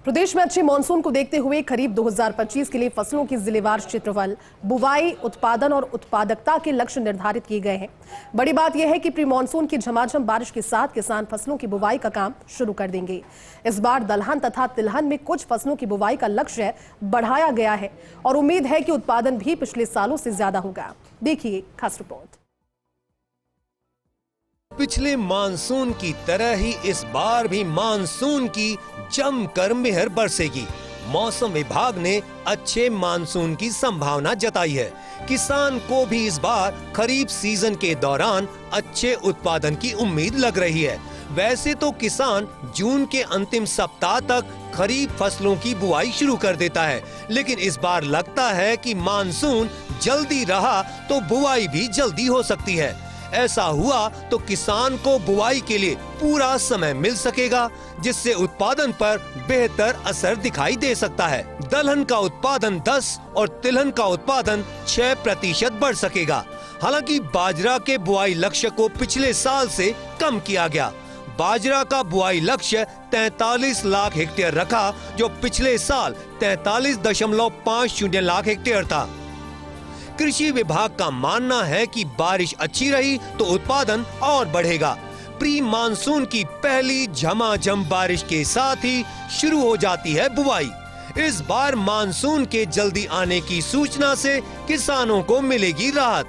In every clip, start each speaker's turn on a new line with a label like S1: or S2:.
S1: प्रदेश में अच्छे मानसून को देखते हुए खरीफ 2025 के लिए फसलों की जिलेवार क्षेत्रफल, बुवाई, उत्पादन और उत्पादकता के लक्ष्य निर्धारित किए गए हैं। बड़ी बात यह है कि प्री मानसून की झमाझम बारिश के साथ किसान फसलों की बुवाई का काम शुरू कर देंगे। इस बार दलहन तथा तिलहन में कुछ फसलों की बुवाई का लक्ष्य बढ़ाया गया है और उम्मीद है कि उत्पादन भी पिछले सालों से ज्यादा होगा। देखिए खास रिपोर्ट।
S2: पिछले मानसून की तरह ही इस बार भी मानसून की जमकर मेहर बरसेगी। मौसम विभाग ने अच्छे मानसून की संभावना जताई है। किसान को भी इस बार खरीफ सीजन के दौरान अच्छे उत्पादन की उम्मीद लग रही है। वैसे तो किसान जून के अंतिम सप्ताह तक खरीफ फसलों की बुआई शुरू कर देता है, लेकिन इस बार लगता है कि मानसून जल्दी रहा तो बुआई भी जल्दी हो सकती है। ऐसा हुआ तो किसान को बुआई के लिए पूरा समय मिल सकेगा, जिससे उत्पादन पर बेहतर असर दिखाई दे सकता है। दलहन का उत्पादन 10 और तिलहन का उत्पादन 6% बढ़ सकेगा। हालांकि बाजरा के बुआई लक्ष्य को पिछले साल से कम किया गया। बाजरा का बुआई लक्ष्य 43 लाख हेक्टेयर रखा, जो पिछले साल 43.50 लाख हेक्टेयर था। कृषि विभाग का मानना है कि बारिश अच्छी रही तो उत्पादन और बढ़ेगा। प्री मानसून की पहली झमाझम बारिश के साथ ही शुरू हो जाती है बुआई। इस बार मानसून के जल्दी आने की सूचना से किसानों को मिलेगी राहत।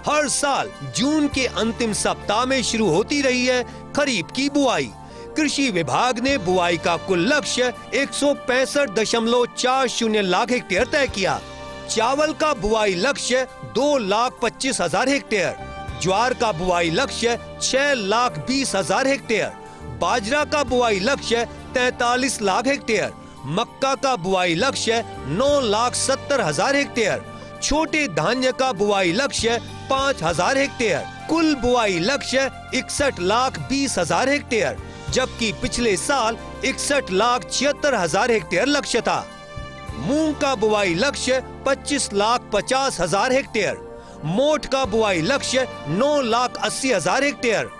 S2: हर साल जून के अंतिम सप्ताह में शुरू होती रही है खरीफ की बुआई। कृषि विभाग ने बुआई का कुल लक्ष्य 165.40 लाख हेक्टेयर तय किया। चावल का बुआई लक्ष्य 2,25,000 हेक्टेयर, ज्वार का बुआई लक्ष्य 6,20,000 हेक्टेयर, बाजरा का बुआई लक्ष्य 43 लाख हेक्टेयर, मक्का का बुआई लक्ष्य 9,70,000 हेक्टेयर, छोटे धान्य का बुआई लक्ष्य 5,000 हेक्टेयर, कुल बुआई लक्ष्य 61,20,000 हेक्टेयर, जबकि पिछले साल 61,76,000 हेक्टेयर लक्ष्य था। मूंग का बुआई लक्ष्य 25,50,000 हेक्टेयर, मोठ का बुआई लक्ष्य 9,80,000 हेक्टेयर,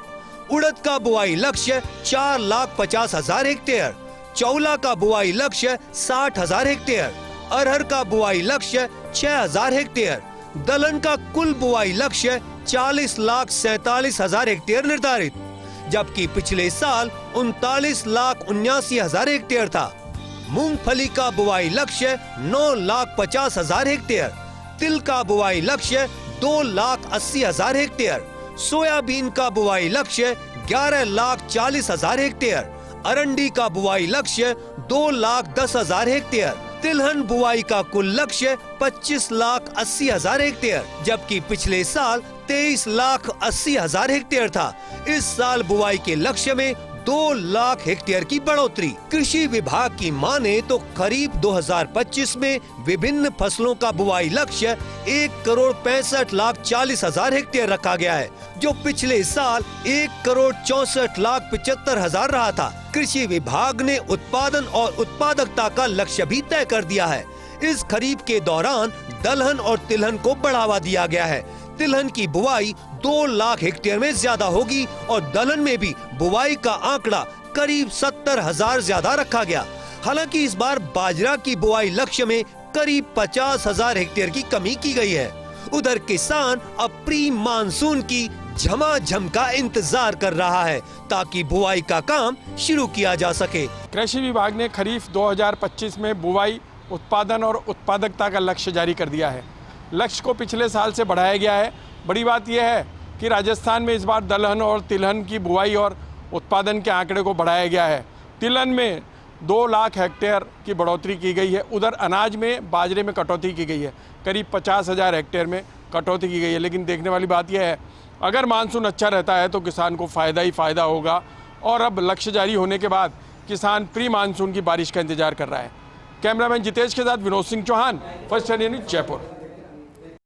S2: उड़द का बुआई लक्ष्य 4,50,000 हेक्टेयर, चौला का बुआई लक्ष्य 60,000 हेक्टेयर, अरहर का बुआई लक्ष्य 6,000 हेक्टेयर, दलहन का कुल बुआई लक्ष्य 40,47,000 हेक्टेयर निर्धारित, जबकि पिछले साल 39,79,000 हेक्टेयर था। मूंगफली का बुआई लक्ष्य 9,50,000 हेक्टेयर, तिल का बुआई लक्ष्य 2,80,000 हेक्टेयर, सोयाबीन का बुआई लक्ष्य 11,40,000 हेक्टेयर, अरंडी का बुआई लक्ष्य 2,10,000 हेक्टेयर, तिलहन बुआई का कुल लक्ष्य 25,80,000 हेक्टेयर, जबकि पिछले साल 23,80,000 हेक्टेयर था। इस साल बुआई के लक्ष्य में 2 लाख हेक्टेयर की बढ़ोतरी। कृषि विभाग की माने तो खरीफ 2025 में विभिन्न फसलों का बुआई लक्ष्य 1,65,40,000 हेक्टेयर रखा गया है, जो पिछले साल 1,64,75,000 रहा था। कृषि विभाग ने उत्पादन और उत्पादकता का लक्ष्य भी तय कर दिया है। इस खरीफ के दौरान दलहन और तिलहन को बढ़ावा दिया गया है। तिलहन की बुआई 2 लाख हेक्टेयर में ज्यादा होगी और दलहन में भी बुआई का आंकड़ा करीब 70,000 ज्यादा रखा गया। हालांकि इस बार बाजरा की बुआई लक्ष्य में करीब 50,000 हेक्टेयर की कमी की गई है। उधर किसान अब प्री मानसून की झमाझम का इंतजार कर रहा है ताकि बुआई का काम शुरू किया जा सके।
S3: कृषि विभाग ने खरीफ 2025 में बुआई, उत्पादन और उत्पादकता का लक्ष्य जारी कर दिया है। लक्ष्य को पिछले साल से बढ़ाया गया है। बड़ी बात यह है कि राजस्थान में इस बार दलहन और तिलहन की बुआई और उत्पादन के आंकड़े को बढ़ाया गया है। तिलहन में 2 लाख हेक्टेयर की बढ़ोतरी की गई है। उधर अनाज में, बाजरे में कटौती की गई है, करीब 50,000 हेक्टेयर में कटौती की गई है। लेकिन देखने वाली बात यह है, अगर मानसून अच्छा रहता है तो किसान को फ़ायदा ही फ़ायदा होगा। और अब लक्ष्य जारी होने के बाद किसान प्री मानसून की बारिश का इंतजार कर रहा है। कैमरामैन जितेश के साथ Vinod Singh Chauhan, First India News, Jaipur.